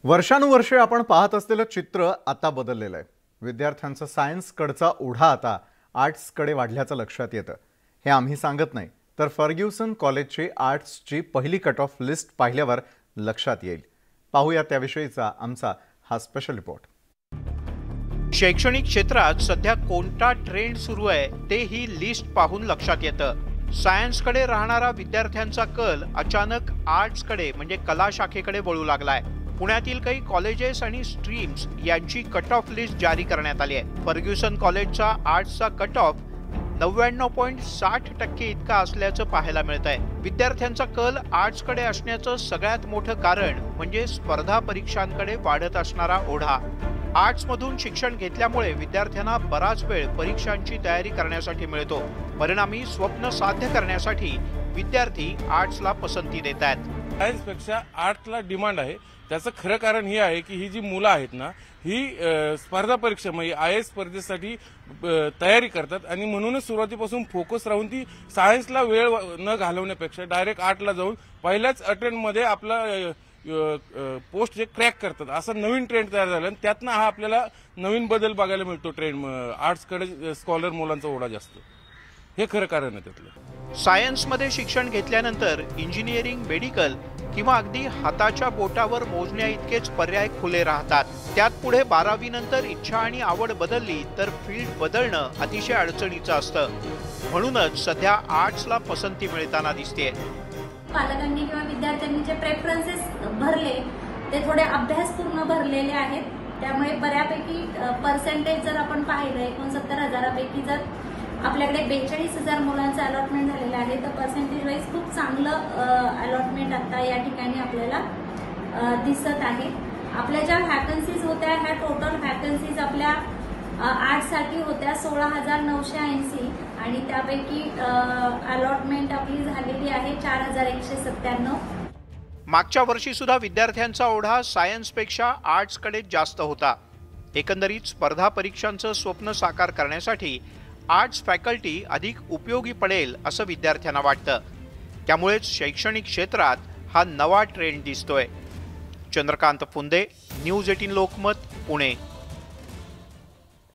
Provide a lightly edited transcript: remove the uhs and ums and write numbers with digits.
वर्षानुवर्षे आपण पाहत असलेलं चित्र आता बदललेलं आहे। विद्यार्थ्यांचा सायन्स कडचा ओढा आता आर्ट्स कडे वाढल्याचं लक्षात येतं। हे आम्ही सांगत नाही तर फर्ग्युसन कॉलेजची आर्ट्सची पहिली कट ऑफ लिस्ट पाहिल्यावर लक्षात येईल। पाहूया त्याविषयीचा आमचा हा स्पेशल रिपोर्ट। शैक्षणिक क्षेत्रात सध्या कोणता ट्रेंड सुरू आहे ते ही लिस्ट पाहून लक्षात येतं। सायन्स कडे राहणारा विद्यार्थ्यांचा कल अचानक आर्ट्स कडे म्हणजे कला शाखेकडे वळू लागलाय। पुण्यातील काही कॉलेजेस आणि स्ट्रीम्स यांची कट ऑफ लिस्ट जारी करण्यात आली आहे। फर्ग्युसन कॉलेजचा आर्ट्सचा कट ऑफ 99.60% इतका असल्याचं पाहायला मिळत आहे। विद्यार्थ्यांचा कल आर्ट्स कडे असण्याचं सगळ्यात मोठं कारण म्हणजे स्पर्धा परीक्षांकडे वाढत असणारा ओढा। आर्ट्स मधून शिक्षण घेतल्यामुळे विद्यार्थ्यांना बराच वेळ परीक्षांची तयारी करण्यासाठी मिळतो। परिणामी स्वप्न साध्य करण्यासाठी विद्यार्थी आर्ट्सला पसंती देत आहेत। सायन्स पेक्षा आर्ट्सला डिमांड आहे। त्याचं खरं कारण हे आहे की ही जी मुलं आहेत ना ही स्पर्धा परीक्षा म्हणजे IAS स्पर्धेसाठी तयारी करतात आणि म्हणूनच सुरुवातीपासून फोकस राहून ती सायन्सला वेळ न घालवण्यापेक्षा डायरेक्ट आर्टला जाऊन पहिल्याच अटेम्प्टमध्ये आपला पोस्ट जे क्रॅक करतात असा नवीन ट्रेंड तयार झाला आणि त्यातनं हा आपल्याला नवीन बदल बघायला मिळतो। ट्रेंड आर्ट्सकडे स्कॉलर मुलांचा ओढा जास्त, हे खरं कारण आहे त्यातलं। सायन्समध्ये शिक्षण घेतल्यानंतर इंजिनिअरिंग, मेडिकल किंवा अगदी हाताच्या बोटावर मोजण्या इतकेच पर्याय खुले राहतात। त्यात पुढे 12वी नंतर इच्छा आणि आवड बदलली तर फील्ड बदलणं अतिशय अडचणीचं असतं। म्हणूनच सध्या आर्ट्सला पसंती मिळताना दिसते। पालकांनी किंवा विद्यार्थ्यांनी जे प्रेफरन्सेस भरले ते थोडे अभ्यासपूर्ण भरलेले आहेत। त्यामुळे बऱ्यापैकी पर्सेंटेज जर आपण पाहिलं 69,000पैकी जर आपल्याकडे 42,000 मुलांचं अलॉटमेंट झालेलं आहे तर पर्सेंटेज वाईज खूप चांगलं अलॉटमेंट आता या ठिकाणी आपल्याला दिसत आहे। आपल्या ज्या व्हॅकन्सीज होत्या ह्या टोटल व्हॅकन्सीज आपल्या आर्ट्ससाठी होत्या 16,980 आणि त्यापैकी अलॉटमेंट आपली झालेली आहे 4,197। मागच्या वर्षी सुद्धा विद्यार्थ्यांचा ओढा सायन्सपेक्षा आर्ट्सकडे जास्त होता। एकंदरीत स्पर्धा परीक्षांचं स्वप्न साकार करण्यासाठी आर्ट्स फॅकल्टी अधिक उपयोगी पडेल असं विद्यार्थ्यांना वाटतं। त्यामुळेच शैक्षणिक क्षेत्रात हा नवा ट्रेंड दिसतोय। चंद्रकांत फुंदे, न्यूज 18 लोकमत, पुणे।